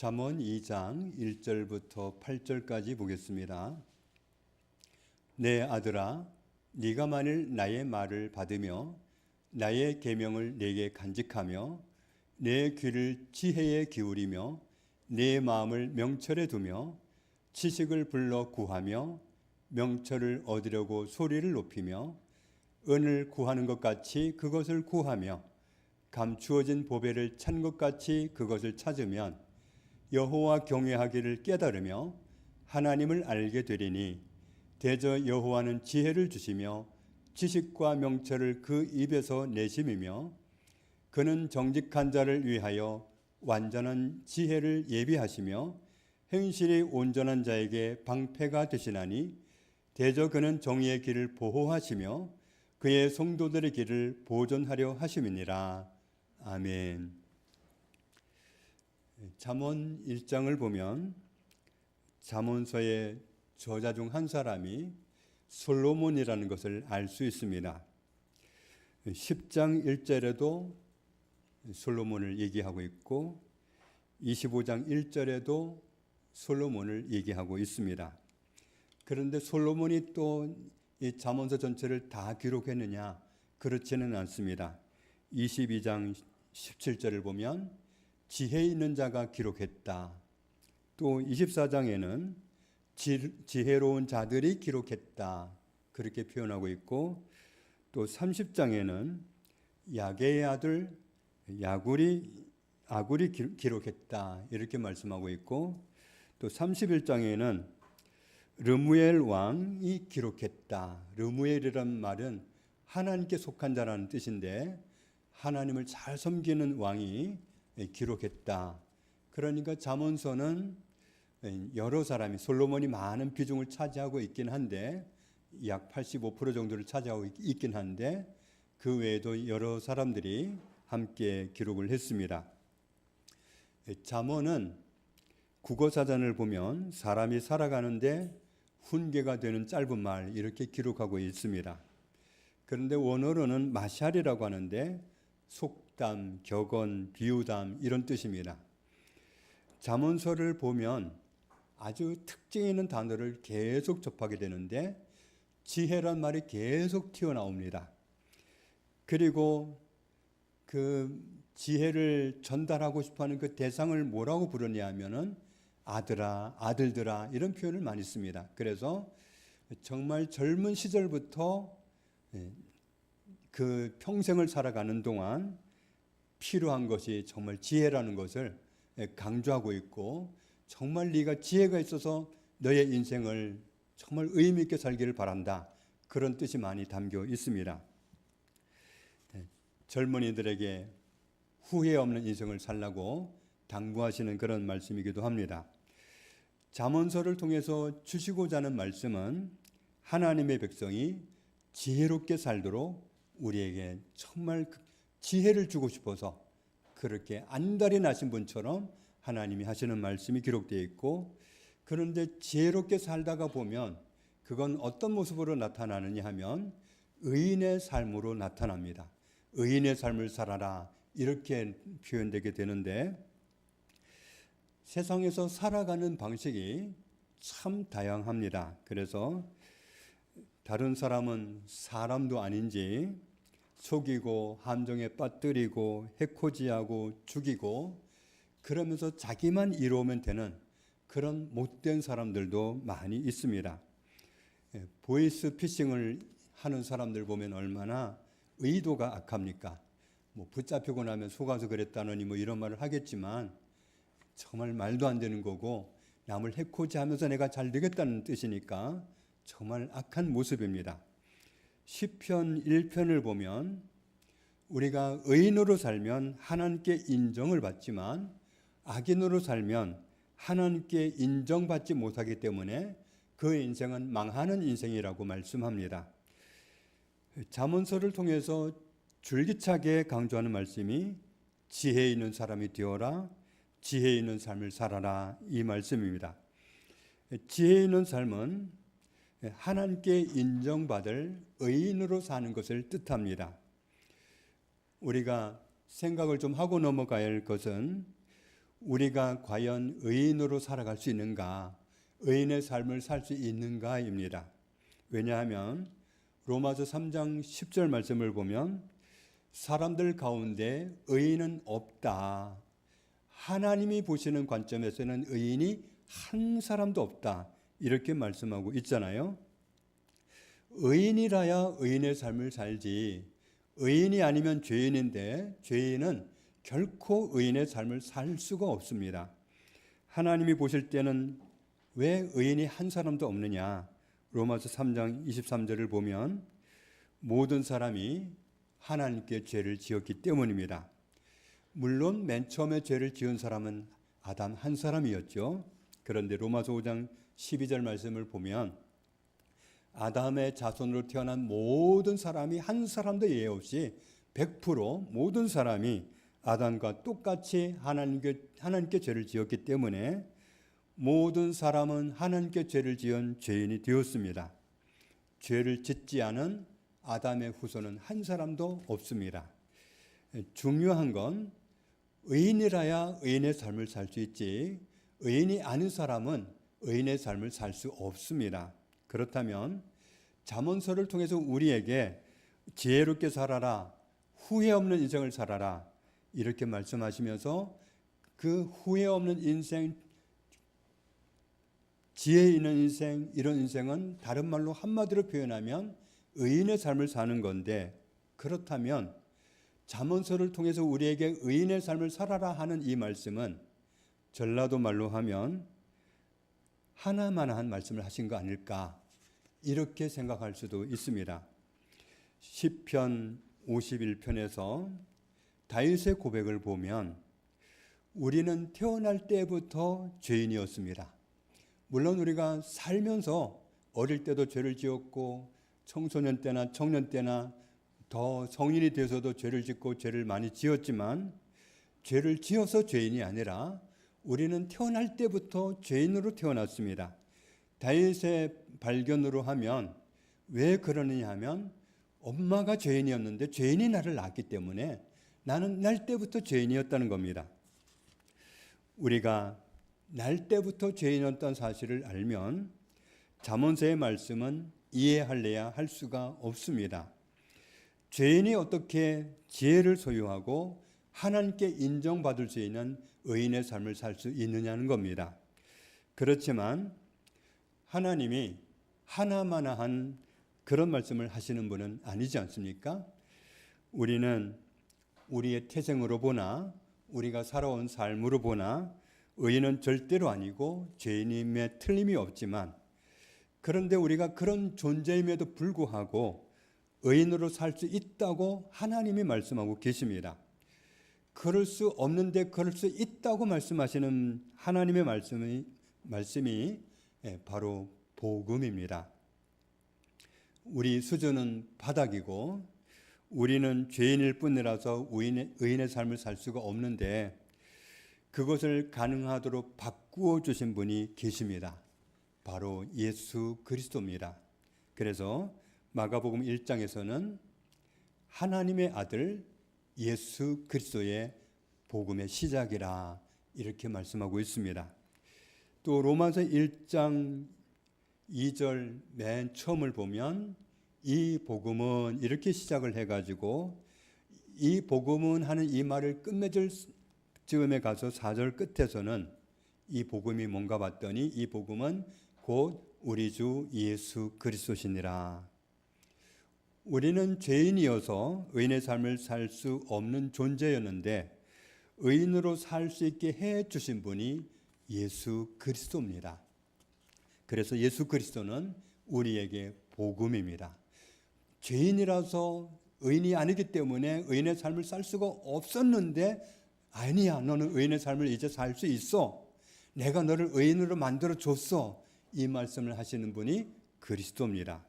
잠언 2장 1절부터 8절까지 보겠습니다. 내 아들아, 네가 만일 나의 말을 받으며 나의 계명을 내게 간직하며 내 귀를 지혜에 기울이며 내 마음을 명철에 두며 지식을 불러 구하며 명철을 얻으려고 소리를 높이며 은을 구하는 것 같이 그것을 구하며 감추어진 보배를 찾는 것 같이 그것을 찾으면 여호와 경외하기를 깨달으며 하나님을 알게 되리니 대저 여호와는 지혜를 주시며 지식과 명철을 그 입에서 내심이며 그는 정직한 자를 위하여 완전한 지혜를 예비하시며 행실이 온전한 자에게 방패가 되시나니 대저 그는 정의의 길을 보호하시며 그의 성도들의 길을 보존하려 하심이니라. 아멘. 잠언 1장을 보면 잠언서의 저자 중 한 사람이 솔로몬이라는 것을 알 수 있습니다. 10장 1절에도 솔로몬을 얘기하고 있고 25장 1절에도 솔로몬을 얘기하고 있습니다. 그런데 솔로몬이 또 이 잠언서 전체를 다 기록했느냐? 그렇지는 않습니다. 22장 17절을 보면 지혜 있는 자가 기록했다. 또 24장에는 지혜로운 자들이 기록했다. 그렇게 표현하고 있고 또 30장에는 야게의 아들 아굴이 기록했다. 이렇게 말씀하고 있고 또 31장에는 르무엘 왕이 기록했다. 르무엘이란 말은 하나님께 속한 자라는 뜻인데 하나님을 잘 섬기는 왕이 기록했다. 그러니까 잠언서는 여러 사람이 솔로몬이 많은 비중을 차지하고 있긴 한데 약 85% 정도를 차지하고 있긴 한데 그 외에도 여러 사람들이 함께 기록을 했습니다. 잠언은 국어사전을 보면 사람이 살아가는데 훈계가 되는 짧은 말 이렇게 기록하고 있습니다. 그런데 원어로는 마샬이라고 하는데 속담, 격언, 비유담 이런 뜻입니다. 잠언서를 보면 아주 특징 있는 단어를 계속 접하게 되는데 지혜란 말이 계속 튀어나옵니다. 그리고 그 지혜를 전달하고 싶어하는 그 대상을 뭐라고 부르냐 하면은 아들아, 아들들아 이런 표현을 많이 씁니다. 그래서 정말 젊은 시절부터 그 평생을 살아가는 동안 필요한 것이 정말 지혜라는 것을 강조하고 있고 정말 네가 지혜가 있어서 너의 인생을 정말 의미 있게 살기를 바란다. 그런 뜻이 많이 담겨 있습니다. 젊은이들에게 후회 없는 인생을 살라고 당부하시는 그런 말씀이기도 합니다. 잠언서를 통해서 주시고자 하는 말씀은 하나님의 백성이 지혜롭게 살도록 우리에게 정말 지혜를 주고 싶어서 그렇게 안달이 나신 분처럼 하나님이 하시는 말씀이 기록되어 있고 그런데 지혜롭게 살다가 보면 그건 어떤 모습으로 나타나느냐 하면 의인의 삶으로 나타납니다. 의인의 삶을 살아라 이렇게 표현되게 되는데 세상에서 살아가는 방식이 참 다양합니다. 그래서 다른 사람은 사람도 아닌지 속이고 함정에 빠뜨리고 해코지하고 죽이고 그러면서 자기만 이루면 되는 그런 못된 사람들도 많이 있습니다. 보이스 피싱을 하는 사람들 보면 얼마나 의도가 악합니까? 뭐 붙잡히고 나면 속아서 그랬다느니 뭐 이런 말을 하겠지만 정말 말도 안 되는 거고 남을 해코지하면서 내가 잘 되겠다는 뜻이니까 정말 악한 모습입니다. 시편 1편을 보면 우리가 의인으로 살면 하나님께 인정을 받지만 악인으로 살면 하나님께 인정받지 못하기 때문에 그 인생은 망하는 인생이라고 말씀합니다. 잠언서를 통해서 줄기차게 강조하는 말씀이 지혜 있는 사람이 되어라, 지혜 있는 삶을 살아라 이 말씀입니다. 지혜 있는 삶은 하나님께 인정받을 의인으로 사는 것을 뜻합니다. 우리가 생각을 좀 하고 넘어가야 할 것은 우리가 과연 의인으로 살아갈 수 있는가, 의인의 삶을 살 수 있는가입니다. 왜냐하면 로마서 3장 10절 말씀을 보면 사람들 가운데 의인은 없다. 하나님이 보시는 관점에서는 의인이 한 사람도 없다. 이렇게 말씀하고 있잖아요. 의인이라야 의인의 삶을 살지, 의인이 아니면 죄인인데 죄인은 결코 의인의 삶을 살 수가 없습니다. 하나님이 보실 때는 왜 의인이 한 사람도 없느냐? 로마서 3장 23절을 보면 모든 사람이 하나님께 죄를 지었기 때문입니다. 물론 맨 처음에 죄를 지은 사람은 아담 한 사람이었죠. 그런데 로마서 5장 12절 말씀을 보면 아담의 자손으로 태어난 모든 사람이 한 사람도 예외 없이 100% 모든 사람이 아담과 똑같이 하나님께 죄를 지었기 때문에 모든 사람은 하나님께 죄를 지은 죄인이 되었습니다. 죄를 짓지 않은 아담의 후손은 한 사람도 없습니다. 중요한 건 의인이라야 의인의 삶을 살 수 있지, 의인이 아닌 사람은 의인의 삶을 살 수 없습니다. 그렇다면 잠언서를 통해서 우리에게 지혜롭게 살아라, 후회 없는 인생을 살아라 이렇게 말씀하시면서 그 후회 없는 인생, 지혜 있는 인생, 이런 인생은 다른 말로 한마디로 표현하면 의인의 삶을 사는 건데, 그렇다면 잠언서를 통해서 우리에게 의인의 삶을 살아라 하는 이 말씀은 전라도 말로 하면 하나만한 말씀을 하신 거 아닐까, 이렇게 생각할 수도 있습니다. 시편 51편에서 다윗의 고백을 보면 우리는 태어날 때부터 죄인이었습니다. 물론 우리가 살면서 어릴 때도 죄를 지었고 청소년 때나 청년 때나 더 성인이 돼서도 죄를 짓고 죄를 많이 지었지만, 죄를 지어서 죄인이 아니라 우리는 태어날 때부터 죄인으로 태어났습니다. 다윗의 발견으로 하면 왜 그러느냐 하면 엄마가 죄인이었는데 죄인이 나를 낳았기 때문에 나는 날 때부터 죄인이었다는 겁니다. 우리가 날 때부터 죄인이었던 사실을 알면 잠언서의 말씀은 이해할래야 할 수가 없습니다. 죄인이 어떻게 지혜를 소유하고 하나님께 인정받을 수 있는 의인의 삶을 살 수 있느냐는 겁니다. 그렇지만 하나님이 하나만한 그런 말씀을 하시는 분은 아니지 않습니까? 우리는 우리의 태생으로 보나 우리가 살아온 삶으로 보나 의인은 절대로 아니고 죄인임에 틀림이 없지만, 그런데 우리가 그런 존재임에도 불구하고 의인으로 살 수 있다고 하나님이 말씀하고 계십니다. 그럴 수 없는데 그럴 수 있다고 말씀하시는 하나님의 말씀이 바로 복음입니다. 우리 수준은 바닥이고 우리는 죄인일 뿐이라서 의인의 삶을 살 수가 없는데 그것을 가능하도록 바꾸어 주신 분이 계십니다. 바로 예수 그리스도입니다. 그래서 마가복음 1장에서는 하나님의 아들 예수 그리스도의 복음의 시작이라 이렇게 말씀하고 있습니다. 또 로마서 1장 2절 맨 처음을 보면 이 복음은 이렇게 시작을 해가지고 이 복음은 하는 이 말을 끝맺을 즈음에 가서 4절 끝에서는 이 복음이 뭔가 봤더니 이 복음은 곧 우리 주 예수 그리스도시니라. 우리는 죄인이어서 의인의 삶을 살 수 없는 존재였는데 의인으로 살 수 있게 해 주신 분이 예수 그리스도입니다. 그래서 예수 그리스도는 우리에게 복음입니다. 죄인이라서 의인이 아니기 때문에 의인의 삶을 살 수가 없었는데, 아니야, 너는 의인의 삶을 이제 살 수 있어, 내가 너를 의인으로 만들어 줬어, 이 말씀을 하시는 분이 그리스도입니다.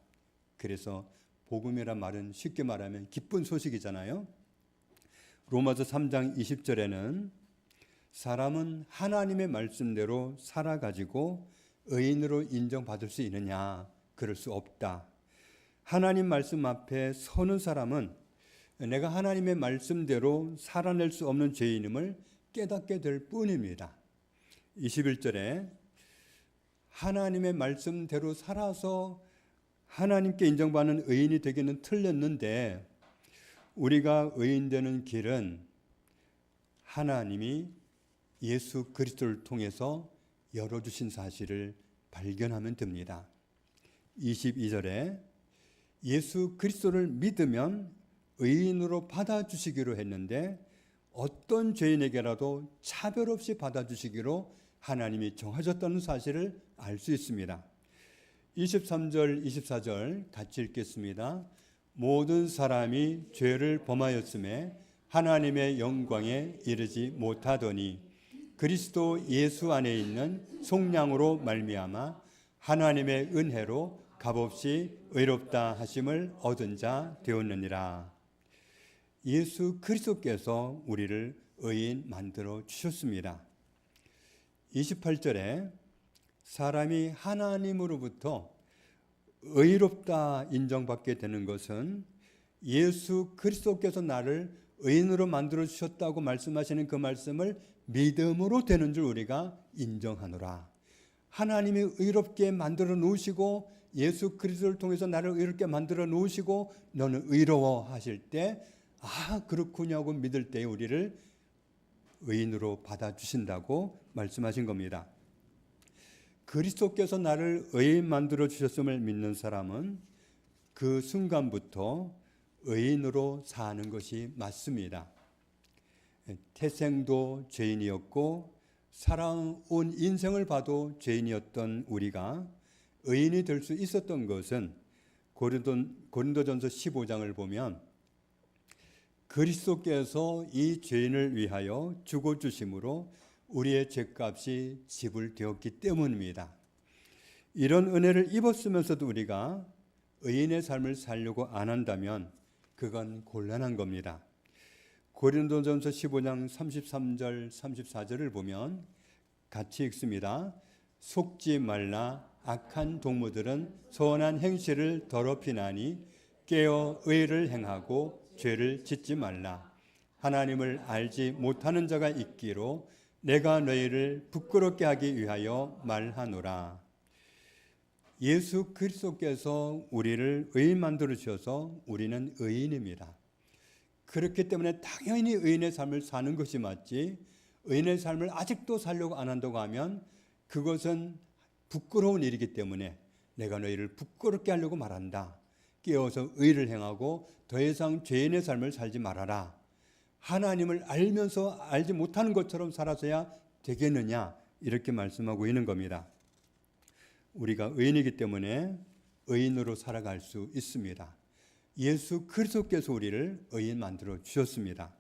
그래서 복음이란 말은 쉽게 말하면 기쁜 소식이잖아요. 로마서 3장 20절에는 사람은 하나님의 말씀대로 살아가지고 의인으로 인정받을 수 있느냐? 그럴 수 없다. 하나님 말씀 앞에 서는 사람은 내가 하나님의 말씀대로 살아낼 수 없는 죄인임을 깨닫게 될 뿐입니다. 21절에 하나님의 말씀대로 살아서 하나님께 인정받는 의인이 되기는 틀렸는데 우리가 의인되는 길은 하나님이 예수 그리스도를 통해서 열어주신 사실을 발견하면 됩니다. 22절에 예수 그리스도를 믿으면 의인으로 받아주시기로 했는데 어떤 죄인에게라도 차별 없이 받아주시기로 하나님이 정하셨다는 사실을 알 수 있습니다. 23절, 24절 같이 읽겠습니다. 모든 사람이 죄를 범하였음에 하나님의 영광에 이르지 못하더니 그리스도 예수 안에 있는 속량으로 말미암아 하나님의 은혜로 값없이 의롭다 하심을 얻은 자 되었느니라. 예수 그리스도께서 우리를 의인 만들어 주셨습니다. 28절에 사람이 하나님으로부터 의롭다 인정받게 되는 것은 예수 그리스도께서 나를 의인으로 만들어 주셨다고 말씀하시는 그 말씀을 믿음으로 되는 줄 우리가 인정하노라. 하나님이 의롭게 만들어 놓으시고 예수 그리스도를 통해서 나를 의롭게 만들어 놓으시고 너는 의로워 하실 때 그렇군요 하고 믿을 때 우리를 의인으로 받아주신다고 말씀하신 겁니다. 그리스도께서 나를 의인 만들어 주셨음을 믿는 사람은 그 순간부터 의인으로 사는 것이 맞습니다. 태생도 죄인이었고 살아온 인생을 봐도 죄인이었던 우리가 의인이 될 수 있었던 것은 고린도전서 15장을 보면 그리스도께서 이 죄인을 위하여 죽어주심으로 우리의 죄값이 지불되었기 때문입니다. 이런 은혜를 입었으면서도 우리가 의인의 삶을 살려고 안 한다면 그건 곤란한 겁니다. 고린도전서 15장 33절 34절을 보면 같이 읽습니다. 속지 말라. 악한 동무들은 선한 행실을 더럽히나니 깨어 의를 행하고 죄를 짓지 말라. 하나님을 알지 못하는 자가 있기로 내가 너희를 부끄럽게 하기 위하여 말하노라. 예수 그리스도께서 우리를 의인 만들어 주셔서 우리는 의인입니다. 그렇기 때문에 당연히 의인의 삶을 사는 것이 맞지, 의인의 삶을 아직도 살려고 안 한다고 하면 그것은 부끄러운 일이기 때문에 내가 너희를 부끄럽게 하려고 말한다. 깨어서 의를 행하고 더 이상 죄인의 삶을 살지 말아라. 하나님을 알면서 알지 못하는 것처럼 살아서야 되겠느냐, 이렇게 말씀하고 있는 겁니다. 우리가 의인이기 때문에 의인으로 살아갈 수 있습니다. 예수 그리스도께서 우리를 의인 만들어 주셨습니다.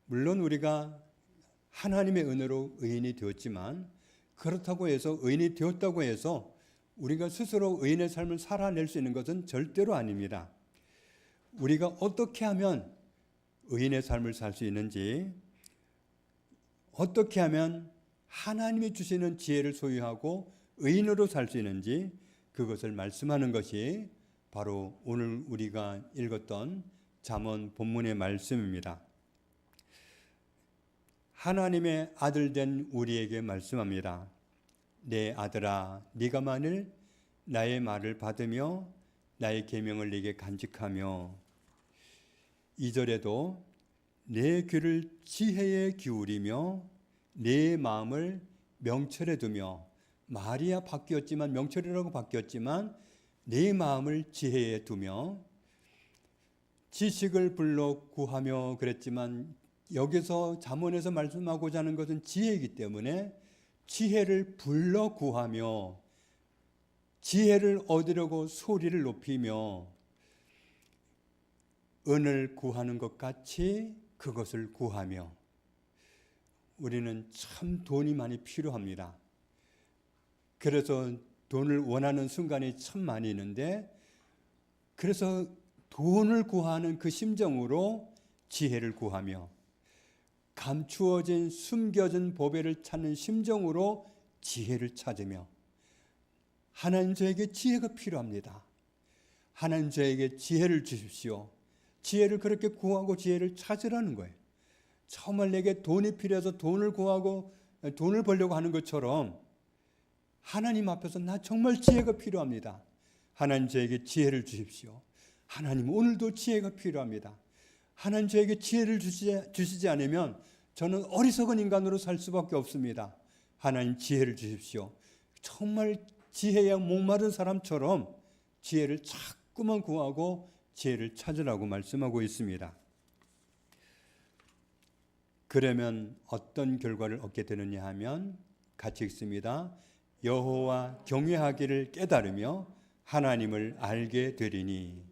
물론 우리가 하나님의 은혜로 의인이 되었지만 그렇다고 해서 의인이 되었다고 해서 우리가 스스로 의인의 삶을 살아낼 수 있는 것은 절대로 아닙니다. 우리가 어떻게 하면 의인의 삶을 살 수 있는지, 어떻게 하면 하나님이 주시는 지혜를 소유하고 의인으로 살 수 있는지 그것을 말씀하는 것이 바로 오늘 우리가 읽었던 잠언 본문의 말씀입니다. 하나님의 아들 된 우리에게 말씀합니다. 내 아들아, 네가 만일 나의 말을 받으며 나의 계명을 네게 간직하며, 2절에도 내 귀를 지혜에 기울이며 내 마음을 명철에 두며, 말이야 바뀌었지만 명철이라고 바뀌었지만 내 마음을 지혜에 두며, 지식을 불러 구하며 그랬지만 여기서 잠언에서 말씀하고자 하는 것은 지혜이기 때문에 지혜를 불러 구하며 지혜를 얻으려고 소리를 높이며 은을 구하는 것 같이 그것을 구하며. 우리는 참 돈이 많이 필요합니다. 그래서 돈을 원하는 순간이 참 많이 있는데, 그래서 돈을 구하는 그 심정으로 지혜를 구하며 감추어진 숨겨진 보배를 찾는 심정으로 지혜를 찾으며, 하나님 저에게 지혜가 필요합니다. 하나님 저에게 지혜를 주십시오. 지혜를 그렇게 구하고 지혜를 찾으라는 거예요. 정말 내게 돈이 필요해서 돈을 구하고 돈을 벌려고 하는 것처럼 하나님 앞에서 나 정말 지혜가 필요합니다. 하나님 저에게 지혜를 주십시오. 하나님 오늘도 지혜가 필요합니다. 하나님 저에게 지혜를 주시지 않으면 저는 어리석은 인간으로 살 수밖에 없습니다. 하나님 지혜를 주십시오. 정말 지혜에 목마른 사람처럼 지혜를 자꾸만 구하고 지혜를 찾으라고 말씀하고 있습니다. 그러면 어떤 결과를 얻게 되느냐 하면 같이 읽습니다. 여호와 경외하기를 깨달으며 하나님을 알게 되리니.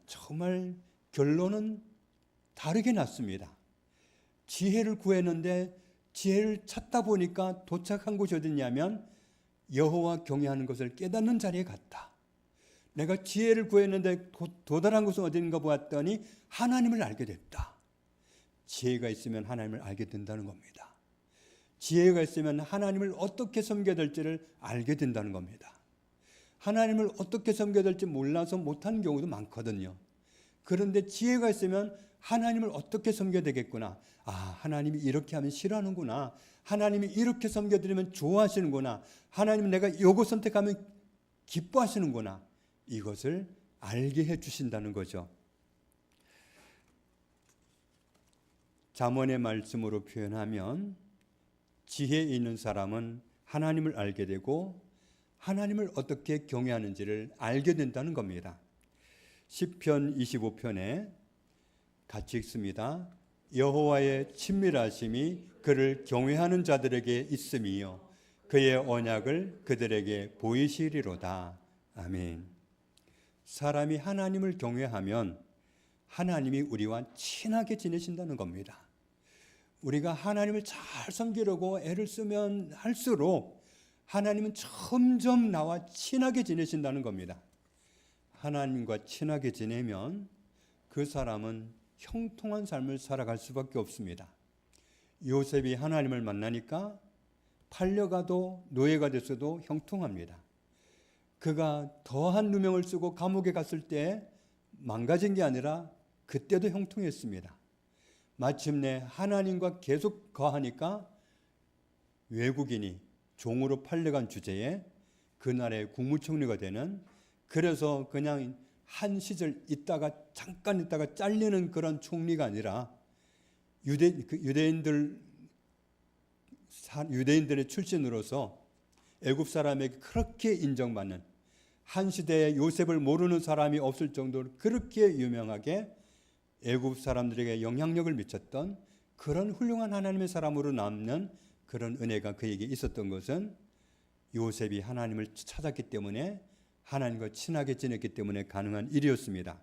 정말 결론은 다르게 났습니다. 지혜를 구했는데 지혜를 찾다 보니까 도착한 곳이 어디냐면 여호와 경외하는 것을 깨닫는 자리에 갔다. 내가 지혜를 구했는데 도달한 곳은 어딘가 보았더니 하나님을 알게 됐다. 지혜가 있으면 하나님을 알게 된다는 겁니다. 지혜가 있으면 하나님을 어떻게 섬겨야 될지를 알게 된다는 겁니다. 하나님을 어떻게 섬겨야 될지 몰라서 못하는 경우도 많거든요. 그런데 지혜가 있으면 하나님을 어떻게 섬겨야 되겠구나. 하나님이 이렇게 하면 싫어하는구나. 하나님이 이렇게 섬겨드리면 좋아하시는구나. 하나님 내가 이거 선택하면 기뻐하시는구나. 이것을 알게 해주신다는 거죠. 잠언의 말씀으로 표현하면 지혜 있는 사람은 하나님을 알게 되고 하나님을 어떻게 경외하는지를 알게 된다는 겁니다. 시편 25편에 같이 읽습니다. 여호와의 친밀하심이 그를 경외하는 자들에게 있음이요 그의 언약을 그들에게 보이시리로다. 아멘. 사람이 하나님을 경외하면 하나님이 우리와 친하게 지내신다는 겁니다. 우리가 하나님을 잘 섬기려고 애를 쓰면 할수록 하나님은 점점 나와 친하게 지내신다는 겁니다. 하나님과 친하게 지내면 그 사람은 형통한 삶을 살아갈 수밖에 없습니다. 요셉이 하나님을 만나니까 팔려가도 노예가 됐어도 형통합니다. 그가 더한 누명을 쓰고 감옥에 갔을 때 망가진 게 아니라 그때도 형통했습니다. 마침내 하나님과 계속 거하니까 외국인이 종으로 팔려간 주제에 그날의 국무총리가 되는, 그래서 그냥 한 시절 있다가 잠깐 있다가 잘리는 그런 총리가 아니라 유대인들의 출신으로서 애굽 사람에게 그렇게 인정받는, 한 시대에 요셉을 모르는 사람이 없을 정도로 그렇게 유명하게 애굽 사람들에게 영향력을 미쳤던 그런 훌륭한 하나님의 사람으로 남는 그런 은혜가 그에게 있었던 것은 요셉이 하나님을 찾았기 때문에, 하나님과 친하게 지냈기 때문에 가능한 일이었습니다.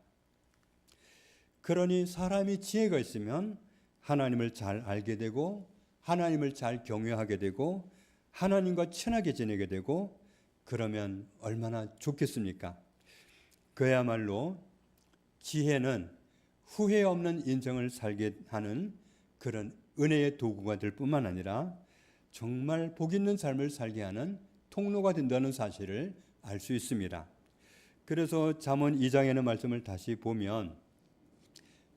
그러니 사람이 지혜가 있으면 하나님을 잘 알게 되고 하나님을 잘 경외하게 되고 하나님과 친하게 지내게 되고, 그러면 얼마나 좋겠습니까? 그야말로 지혜는 후회 없는 인생을 살게 하는 그런 은혜의 도구가 될 뿐만 아니라 정말 복 있는 삶을 살게 하는 통로가 된다는 사실을 알 수 있습니다. 그래서 잠언 2장에는 말씀을 다시 보면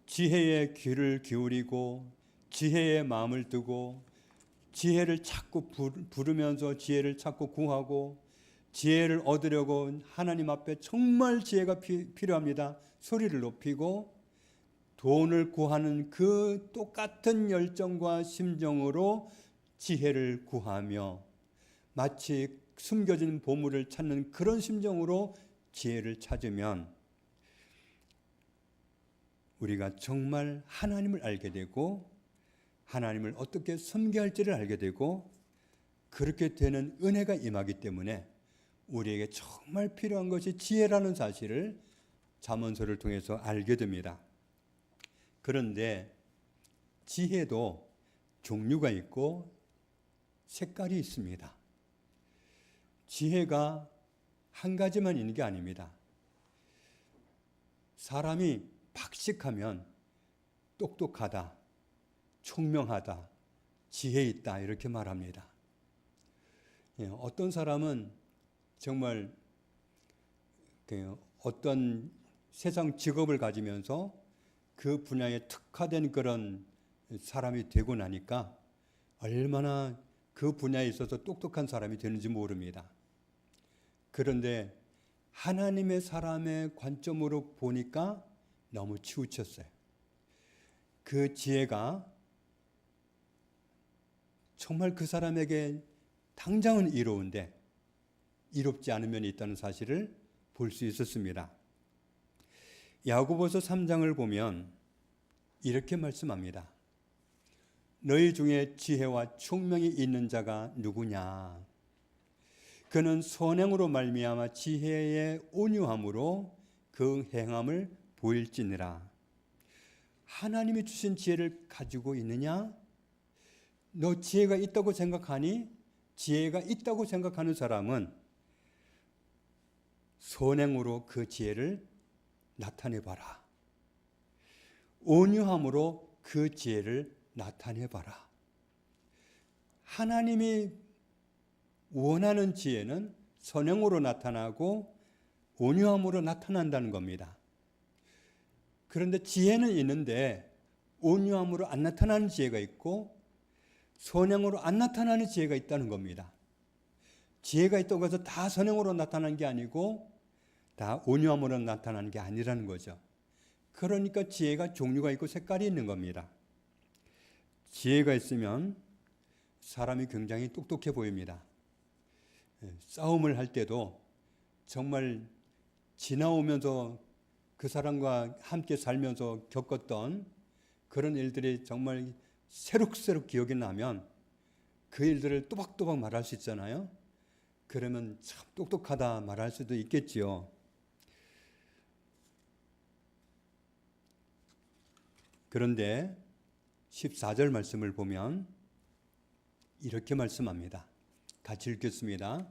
지혜의 귀를 기울이고 지혜의 마음을 두고 지혜를 찾고 부르면서 지혜를 찾고 구하고 지혜를 얻으려고 하나님 앞에 정말 지혜가 필요합니다. 소리를 높이고 돈을 구하는 그 똑같은 열정과 심정으로 지혜를 구하며 마치 숨겨진 보물을 찾는 그런 심정으로 지혜를 찾으면 우리가 정말 하나님을 알게 되고 하나님을 어떻게 섬겨야 할지를 알게 되고, 그렇게 되는 은혜가 임하기 때문에 우리에게 정말 필요한 것이 지혜라는 사실을 잠언서를 통해서 알게 됩니다. 그런데 지혜도 종류가 있고 색깔이 있습니다. 지혜가 한 가지만 있는 게 아닙니다. 사람이 박식하면 똑똑하다, 총명하다, 지혜 있다 이렇게 말합니다. 어떤 사람은 정말 어떤 세상 직업을 가지면서 그 분야에 특화된 그런 사람이 되고 나니까 얼마나 그 분야에 있어서 똑똑한 사람이 되는지 모릅니다. 그런데 하나님의 사람의 관점으로 보니까 너무 치우쳤어요. 그 지혜가 정말 그 사람에게 당장은 이로운데 이롭지 않은 면이 있다는 사실을 볼 수 있었습니다. 야고보서 3장을 보면 이렇게 말씀합니다. 너희 중에 지혜와 총명이 있는 자가 누구냐? 그는 선행으로 말미암아 지혜의 온유함으로 그 행함을 보일지니라. 하나님이 주신 지혜를 가지고 있느냐? 너 지혜가 있다고 생각하니? 지혜가 있다고 생각하는 사람은 선행으로 그 지혜를 나타내봐라. 온유함으로 그 지혜를 나타내봐라. 하나님이 원하는 지혜는 선행으로 나타나고 온유함으로 나타난다는 겁니다. 그런데 지혜는 있는데 온유함으로 안 나타나는 지혜가 있고 선행으로 안 나타나는 지혜가 있다는 겁니다. 지혜가 있다고 해서 다 선행으로 나타나는 게 아니고 다 온유함으로 나타나는 게 아니라는 거죠. 그러니까 지혜가 종류가 있고 색깔이 있는 겁니다. 지혜가 있으면 사람이 굉장히 똑똑해 보입니다. 싸움을 할 때도 정말 지나오면서 그 사람과 함께 살면서 겪었던 그런 일들이 정말 새록새록 기억이 나면 그 일들을 또박또박 말할 수 있잖아요. 그러면 참 똑똑하다 말할 수도 있겠지요. 그런데 14절 말씀을 보면 이렇게 말씀합니다. 같이 읽겠습니다.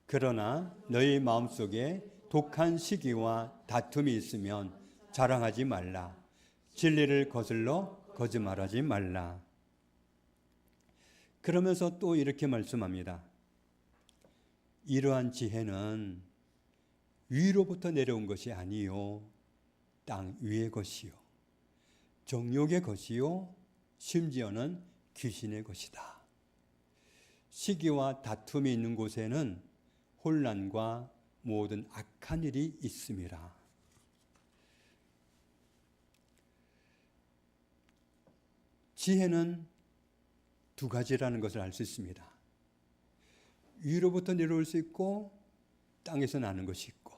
그러나 너희 마음속에 독한 시기와 다툼이 있으면 자랑하지 말라. 진리를 거슬러 거짓말하지 말라. 그러면서 또 이렇게 말씀합니다. 이러한 지혜는 위로부터 내려온 것이 아니요 땅 위의 것이요 정욕의 것이요 심지어는 귀신의 것이다. 시기와 다툼이 있는 곳에는 혼란과 모든 악한 일이 있음이라. 지혜는 두 가지라는 것을 알 수 있습니다. 위로부터 내려올 수 있고 땅에서 나는 것이 있고,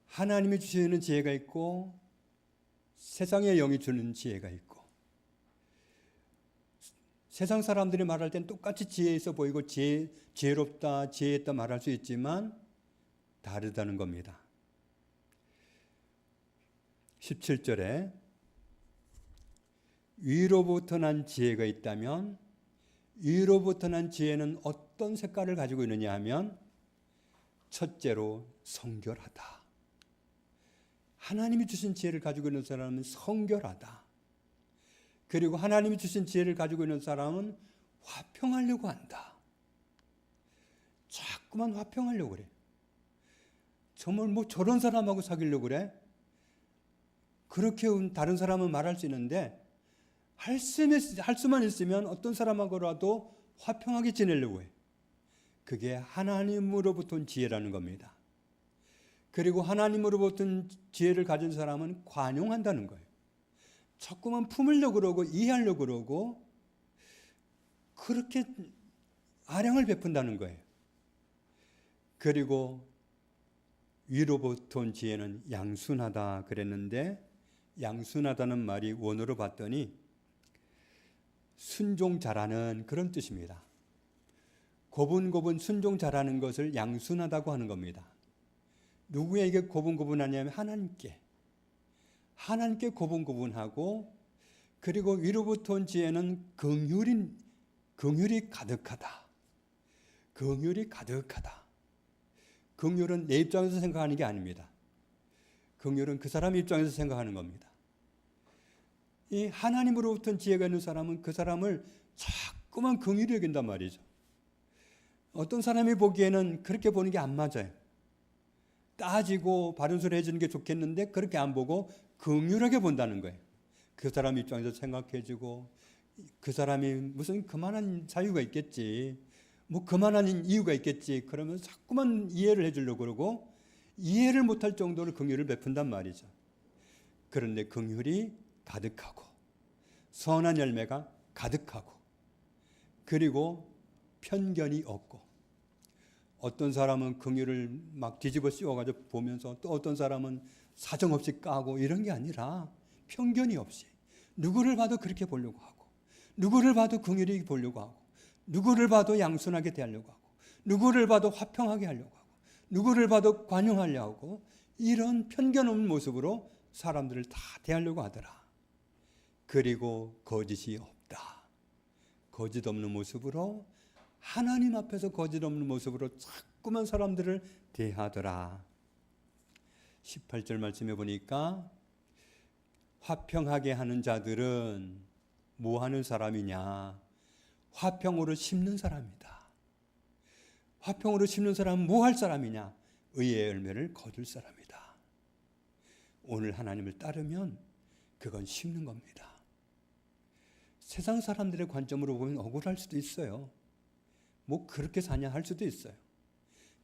하나님이 주시는 지혜가 있고 세상의 영이 주는 지혜가 있고, 세상 사람들이 말할 땐 똑같이 지혜 있어 보이고 지혜롭다, 지혜있다 말할 수 있지만 다르다는 겁니다. 17절에 위로부터 난 지혜가 있다면 위로부터 난 지혜는 어떤 색깔을 가지고 있느냐 하면 첫째로 성결하다. 하나님이 주신 지혜를 가지고 있는 사람은 성결하다. 그리고 하나님이 주신 지혜를 가지고 있는 사람은 화평하려고 한다. 자꾸만 화평하려고 그래. 정말 뭐 저런 사람하고 사귀려고 그래? 그렇게 다른 사람은 말할 수 있는데 할 수만 있으면 어떤 사람하고라도 화평하게 지내려고 해. 그게 하나님으로부터 온 지혜라는 겁니다. 그리고 하나님으로부터 온 지혜를 가진 사람은 관용한다는 거예요. 자꾸만 품으려고 그러고 이해하려고 그러고 그렇게 아량을 베푼다는 거예요. 그리고 위로부터 온 지혜는 양순하다 그랬는데, 양순하다는 말이 원어로 봤더니 순종 잘하는 그런 뜻입니다. 고분고분 순종 잘하는 것을 양순하다고 하는 겁니다. 누구에게 고분고분하냐면 하나님께 고분고분하고, 그리고 위로부터 온 지혜는 긍휼이 가득하다. 긍휼이 가득하다. 긍휼은 내 입장에서 생각하는 게 아닙니다. 긍휼은 그 사람 입장에서 생각하는 겁니다. 이 하나님으로부터 온 지혜가 있는 사람은 그 사람을 자꾸만 긍휼히 여긴단 말이죠. 어떤 사람이 보기에는 그렇게 보는 게 안 맞아요. 따지고 바른 소리 해주는 게 좋겠는데 그렇게 안 보고 긍휼하게 본다는 거예요. 그 사람 입장에서 생각해주고, 그 사람이 무슨 그만한 사유가 있겠지, 뭐 그만한 이유가 있겠지, 그러면 자꾸만 이해를 해주려고 그러고 이해를 못할 정도로 긍휼을 베푼단 말이죠. 그런데 긍휼이 가득하고 선한 열매가 가득하고, 그리고 편견이 없고, 어떤 사람은 긍휼을 막 뒤집어 씌워가지고 보면서 또 어떤 사람은 사정없이 까고, 이런 게 아니라 편견이 없이 누구를 봐도 그렇게 보려고 하고, 누구를 봐도 긍휼히 보려고 하고, 누구를 봐도 양순하게 대하려고 하고, 누구를 봐도 화평하게 하려고 하고, 누구를 봐도 관용하려고 하고, 이런 편견 없는 모습으로 사람들을 다 대하려고 하더라. 그리고 거짓이 없다. 거짓 없는 모습으로, 하나님 앞에서 거짓 없는 모습으로 자꾸만 사람들을 대하더라. 18절 말씀해 보니까 화평하게 하는 자들은 뭐 하는 사람이냐? 화평으로 심는 사람이다. 화평으로 심는 사람은 뭐 할 사람이냐? 의의 열매를 거둘 사람이다. 오늘 하나님을 따르면 그건 심는 겁니다. 세상 사람들의 관점으로 보면 억울할 수도 있어요. 뭐 그렇게 사냐 할 수도 있어요.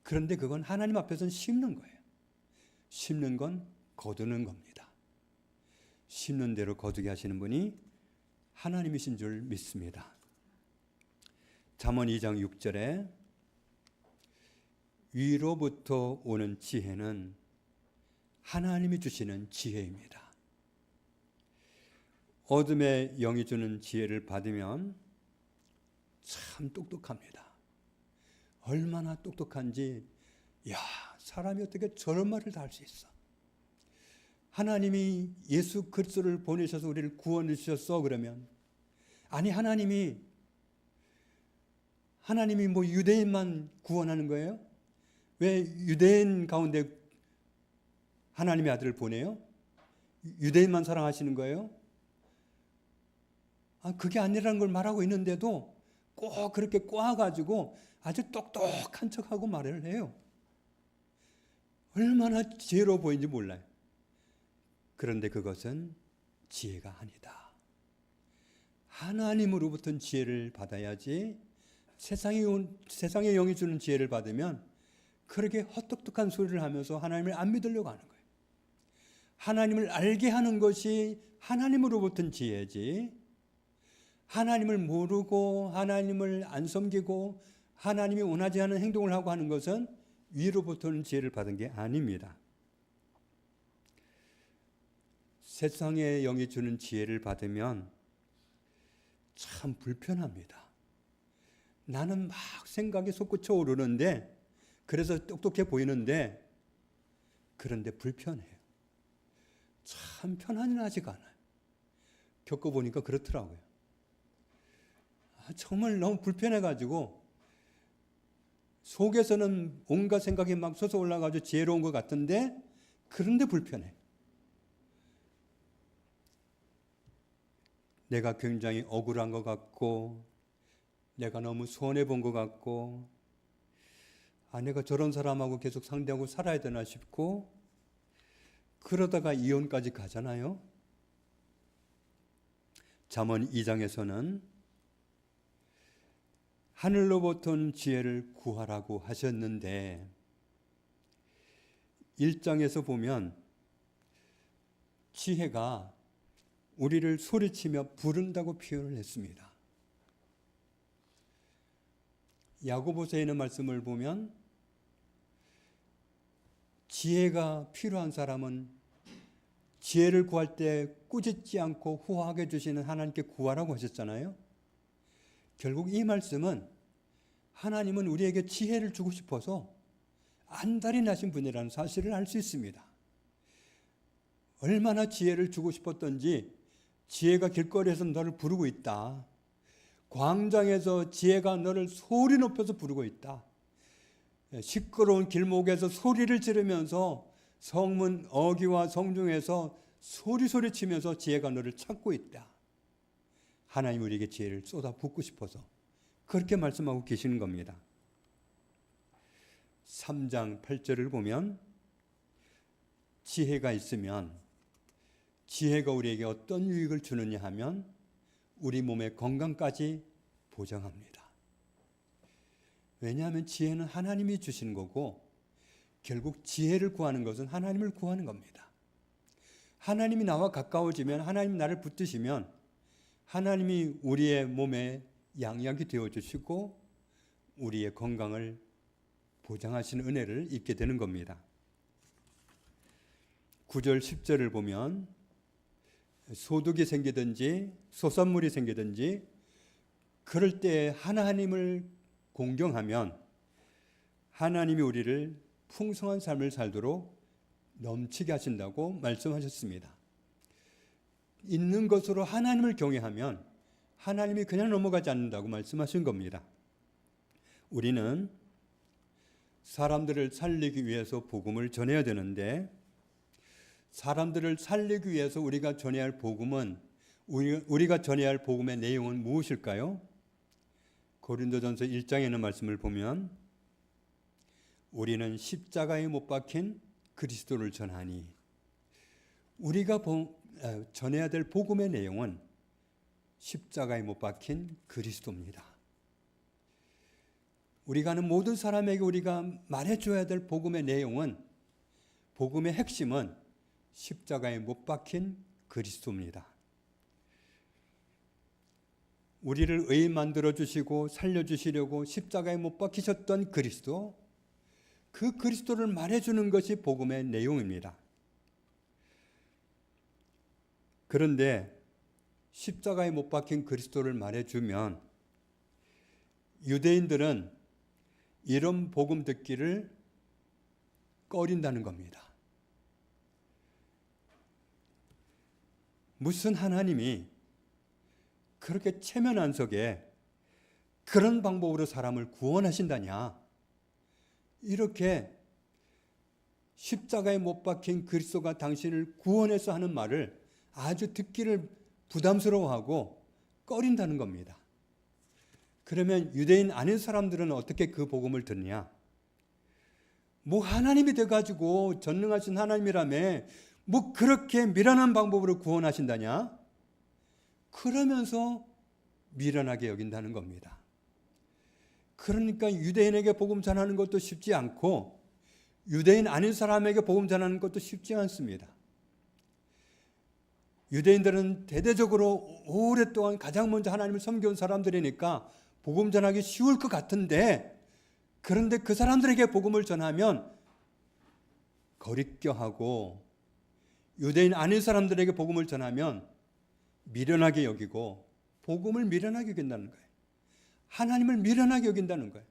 그런데 그건 하나님 앞에서는 심는 거예요. 심는 건 거두는 겁니다. 심는 대로 거두게 하시는 분이 하나님이신 줄 믿습니다. 잠언 2장 6절에 위로부터 오는 지혜는 하나님이 주시는 지혜입니다. 어둠의 영이 주는 지혜를 받으면 참 똑똑합니다. 얼마나 똑똑한지, 야, 사람이 어떻게 저런 말을 다 할 수 있어? 하나님이 예수 그리스도를 보내셔서 우리를 구원해 주셨어. 그러면 아니, 하나님이 뭐 유대인만 구원하는 거예요? 왜 유대인 가운데 하나님의 아들을 보내요? 유대인만 사랑하시는 거예요? 그게 아니라는 걸 말하고 있는데도 꼭 그렇게 꼬아가지고 아주 똑똑한 척하고 말을 해요. 얼마나 지혜로워 보이는지 몰라요. 그런데 그것은 지혜가 아니다. 하나님으로부터 지혜를 받아야지. 세상의 영이 주는 지혜를 받으면 그렇게 헛똑똑한 소리를 하면서 하나님을 안 믿으려고 하는 거예요. 하나님을 알게 하는 것이 하나님으로부터 지혜지, 하나님을 모르고 하나님을 안 섬기고 하나님이 원하지 않은 행동을 하고 하는 것은 위로부터는 지혜를 받은 게 아닙니다. 세상의 영이 주는 지혜를 받으면 참 불편합니다. 나는 막 생각이 솟구쳐 오르는데, 그래서 똑똑해 보이는데, 그런데 불편해요. 참 편안하지가 않아요. 겪어보니까 그렇더라고요. 정말 너무 불편해가지고 속에서는 온갖 생각이 막 솟아 올라가지고 지혜로운 것 같은데, 그런데 불편해. 내가 굉장히 억울한 것 같고, 내가 너무 손해본 것 같고, 내가 저런 사람하고 계속 상대하고 살아야 되나 싶고, 그러다가 이혼까지 가잖아요. 잠언 2장에서는 하늘로부터 지혜를 구하라고 하셨는데, 1장에서 보면 지혜가 우리를 소리치며 부른다고 표현을 했습니다. 야고보서에 있는 말씀을 보면 지혜가 필요한 사람은 지혜를 구할 때 꾸짖지 않고 후하게 주시는 하나님께 구하라고 하셨잖아요. 결국 이 말씀은 하나님은 우리에게 지혜를 주고 싶어서 안달이 나신 분이라는 사실을 알 수 있습니다. 얼마나 지혜를 주고 싶었던지 지혜가 길거리에서 너를 부르고 있다. 광장에서 지혜가 너를 소리 높여서 부르고 있다. 시끄러운 길목에서 소리를 지르면서 성문 어귀와 성중에서 소리치면서 지혜가 너를 찾고 있다. 하나님 우리에게 지혜를 쏟아붓고 싶어서 그렇게 말씀하고 계시는 겁니다. 3장 8절을 보면 지혜가 있으면 지혜가 우리에게 어떤 유익을 주느냐 하면 우리 몸의 건강까지 보장합니다. 왜냐하면 지혜는 하나님이 주신 거고 결국 지혜를 구하는 것은 하나님을 구하는 겁니다. 하나님이 나와 가까워지면, 하나님이 나를 붙드시면 하나님이 우리의 몸에 양약이 되어주시고 우리의 건강을 보장하시는 은혜를 입게 되는 겁니다. 9절 10절을 보면 소득이 생기든지 소산물이 생기든지 그럴 때 하나님을 공경하면 하나님이 우리를 풍성한 삶을 살도록 넘치게 하신다고 말씀하셨습니다. 있는 것으로 하나님을 경외하면 하나님이 그냥 넘어가지 않는다고 말씀하신 겁니다. 우리는 사람들을 살리기 위해서 복음을 전해야 되는데 사람들을 살리기 위해서 우리가 전해야 할 복음은 우리가 전해야 할 복음의 내용은 무엇일까요? 고린도전서 1장에 있는 말씀을 보면 우리는 십자가에 못 박힌 그리스도를 전하니 우리가 전해야 될 복음의 내용은 십자가에 못 박힌 그리스도입니다. 우리가 하는 모든 사람에게 우리가 말해줘야 될 복음의 내용은 복음의 핵심은 십자가에 못 박힌 그리스도입니다. 우리를 의인 만들어주시고 살려주시려고 십자가에 못 박히셨던 그리스도, 그 그리스도를 말해주는 것이 복음의 내용입니다. 그런데 십자가에 못 박힌 그리스도를 말해주면 유대인들은 이런 복음 듣기를 꺼린다는 겁니다. 무슨 하나님이 그렇게 체면한 속에 그런 방법으로 사람을 구원하신다냐? 이렇게 십자가에 못 박힌 그리스도가 당신을 구원해서 하는 말을 아주 듣기를 부담스러워하고 꺼린다는 겁니다. 그러면 유대인 아닌 사람들은 어떻게 그 복음을 듣냐? 뭐 하나님이 돼가지고 전능하신 하나님이라며 뭐 그렇게 미련한 방법으로 구원하신다냐? 그러면서 미련하게 여긴다는 겁니다. 그러니까 유대인에게 복음 전하는 것도 쉽지 않고 유대인 아닌 사람에게 복음 전하는 것도 쉽지 않습니다. 유대인들은 대대적으로 오랫동안 가장 먼저 하나님을 섬겨온 사람들이니까 복음 전하기 쉬울 것 같은데, 그런데 그 사람들에게 복음을 전하면 거리껴하고 유대인 아닌 사람들에게 복음을 전하면 미련하게 여기고 복음을 미련하게 여긴다는 거예요. 하나님을 미련하게 여긴다는 거예요.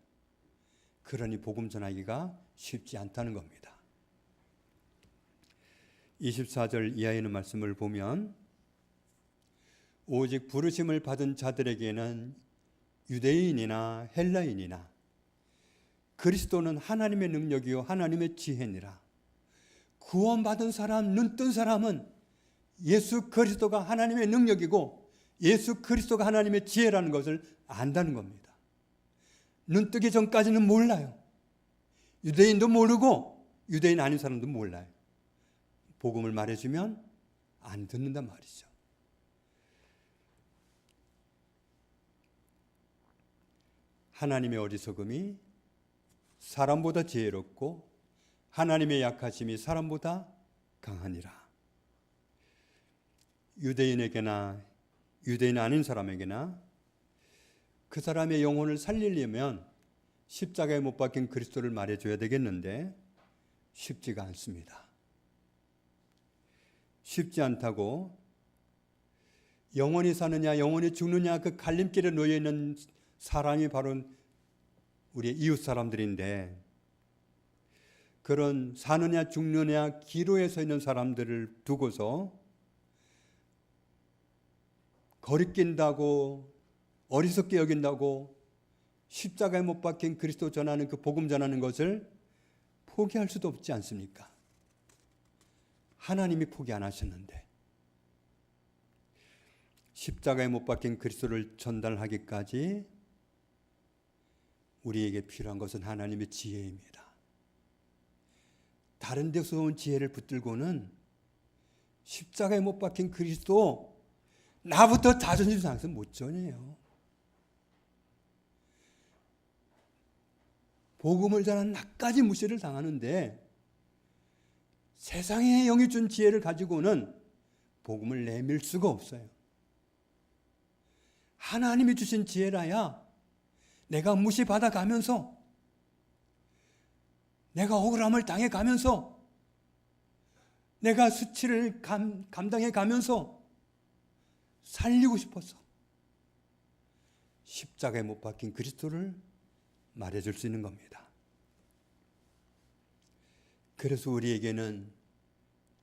그러니 복음 전하기가 쉽지 않다는 겁니다. 24절 이하에 있는 말씀을 보면 오직 부르심을 받은 자들에게는 유대인이나 헬라인이나 그리스도는 하나님의 능력이요 하나님의 지혜니라. 구원받은 사람, 눈뜬 사람은 예수 그리스도가 하나님의 능력이고 예수 그리스도가 하나님의 지혜라는 것을 안다는 겁니다. 눈뜨기 전까지는 몰라요. 유대인도 모르고 유대인 아닌 사람도 몰라요. 복음을 말해주면 안 듣는단 말이죠. 하나님의 어리석음이 사람보다 지혜롭고 하나님의 약하심이 사람보다 강하니라. 유대인에게나 유대인 아닌 사람에게나 그 사람의 영혼을 살리려면 십자가에 못 박힌 그리스도를 말해줘야 되겠는데 쉽지가 않습니다. 쉽지 않다고 영원히 사느냐 영원히 죽느냐 그 갈림길에 놓여있는 사람이 바로 우리의 이웃 사람들인데, 그런 사느냐 죽느냐 기로에 서 있는 사람들을 두고서 거리낀다고 어리석게 여긴다고 십자가에 못 박힌 그리스도 전하는 그 복음 전하는 것을 포기할 수도 없지 않습니까? 하나님이 포기 안 하셨는데 십자가에 못 박힌 그리스도를 전달하기까지 우리에게 필요한 것은 하나님의 지혜입니다. 다른 데서 온 지혜를 붙들고는 십자가에 못 박힌 그리스도 나부터 자존심 상해서 못 전해요. 복음을 전한 나까지 무시를 당하는데 세상의 영이 준 지혜를 가지고는 복음을 내밀 수가 없어요. 하나님이 주신 지혜라야 내가 무시받아 가면서, 내가 억울함을 당해 가면서, 내가 수치를 감당해 가면서 살리고 싶어서 십자가에 못 박힌 그리스도를 말해줄 수 있는 겁니다. 그래서 우리에게는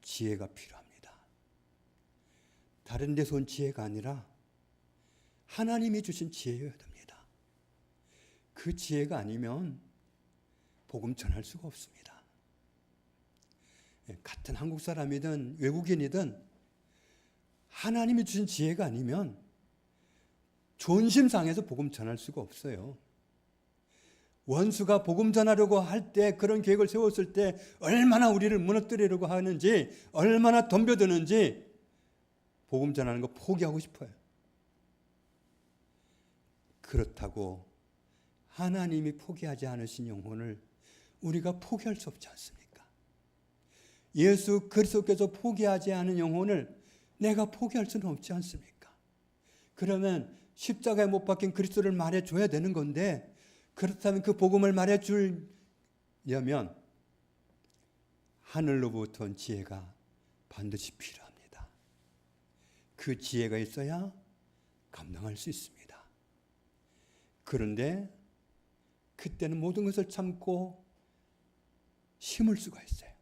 지혜가 필요합니다. 다른 데서 온 지혜가 아니라 하나님이 주신 지혜여야 됩니다. 그 지혜가 아니면 복음 전할 수가 없습니다. 같은 한국 사람이든 외국인이든 하나님이 주신 지혜가 아니면 존심 상해서 복음 전할 수가 없어요. 원수가 복음 전하려고 할 때, 그런 계획을 세웠을 때 얼마나 우리를 무너뜨리려고 하는지, 얼마나 덤벼드는지 복음 전하는 거 포기하고 싶어요. 그렇다고 하나님이 포기하지 않으신 영혼을 우리가 포기할 수 없지 않습니까? 예수 그리스도께서 포기하지 않은 영혼을 내가 포기할 수는 없지 않습니까? 그러면 십자가에 못 박힌 그리스도를 말해줘야 되는 건데, 그렇다면 그 복음을 말해주려면 하늘로부터 온 지혜가 반드시 필요합니다. 그 지혜가 있어야 감당할 수 있습니다. 그런데 그때는 모든 것을 참고 심을 수가 있어요.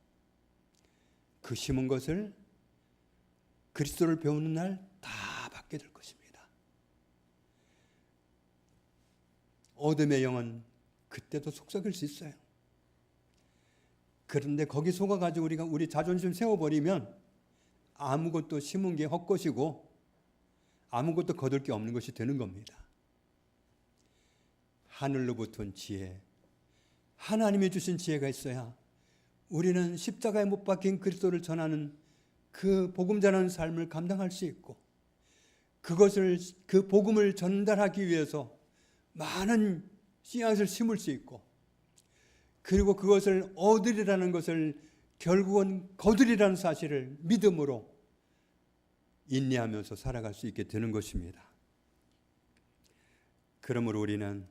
그 심은 것을 그리스도를 배우는 날 다 받게 될 것입니다. 어둠의 영은 그때도 속삭일 수 있어요. 그런데 거기 속아가지고 우리가 우리 자존심 세워버리면 아무것도 심은 게 헛것이고 아무것도 거둘 게 없는 것이 되는 겁니다. 하늘로부터 온 지혜, 하나님이 주신 지혜가 있어야 우리는 십자가에 못 박힌 그리스도를 전하는 그 복음 전하는 삶을 감당할 수 있고, 그 복음을 전달하기 위해서 많은 씨앗을 심을 수 있고, 그리고 그것을 얻으리라는 것을 결국은 거두리라는 사실을 믿음으로 인내하면서 살아갈 수 있게 되는 것입니다. 그러므로 우리는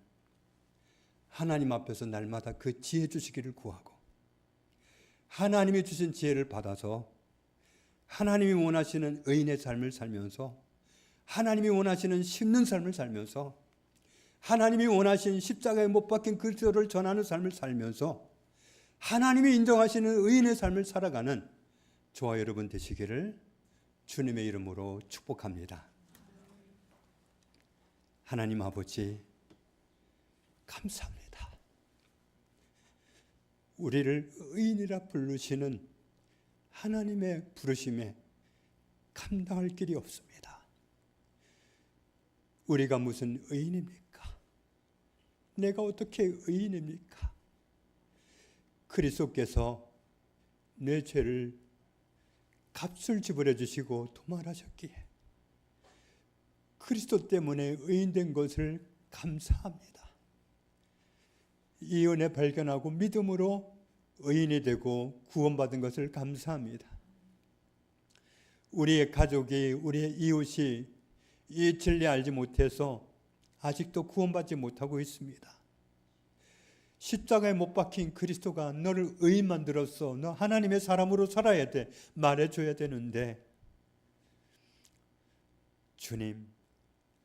하나님 앞에서 날마다 그 지혜 주시기를 구하고, 하나님이 주신 지혜를 받아서 하나님이 원하시는 의인의 삶을 살면서, 하나님이 원하시는 심는 삶을 살면서, 하나님이 원하신 십자가에 못 박힌 그리스도를 전하는 삶을 살면서 하나님이 인정하시는 의인의 삶을 살아가는 저와 여러분 되시기를 주님의 이름으로 축복합니다. 하나님 아버지, 감사합니다. 우리를 의인이라 부르시는 하나님의 부르심에 감당할 길이 없습니다. 우리가 무슨 의인입니까? 내가 어떻게 의인입니까? 그리스도께서 내 죄를 값을 지불해 주시고 도말하셨기에 그리스도 때문에 의인된 것을 감사합니다. 이 은혜 발견하고 믿음으로 의인이 되고 구원받은 것을 감사합니다. 우리의 가족이, 우리의 이웃이 이 진리 알지 못해서 아직도 구원받지 못하고 있습니다. 십자가에 못 박힌 그리스도가 너를 의인 만들었어, 너 하나님의 사람으로 살아야 돼, 말해줘야 되는데, 주님,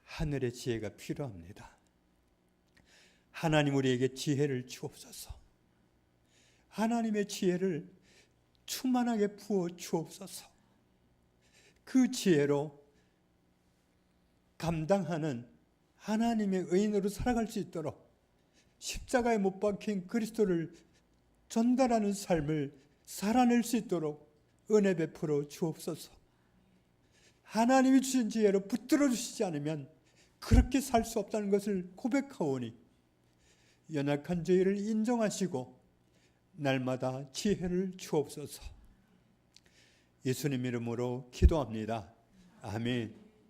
하늘의 지혜가 필요합니다. 하나님 우리에게 지혜를 주옵소서. 하나님의 지혜를 충만하게 부어 주옵소서. 그 지혜로 감당하는 하나님의 의인으로 살아갈 수 있도록 십자가에 못 박힌 그리스도를 전달하는 삶을 살아낼 수 있도록 은혜 베풀어 주옵소서. 하나님이 주신 지혜로 붙들어 주시지 않으면 그렇게 살 수 없다는 것을 고백하오니 연약한 저희를 인정하시고 날마다 지혜를 주옵소서. 예수님 이름으로 기도합니다. 아멘.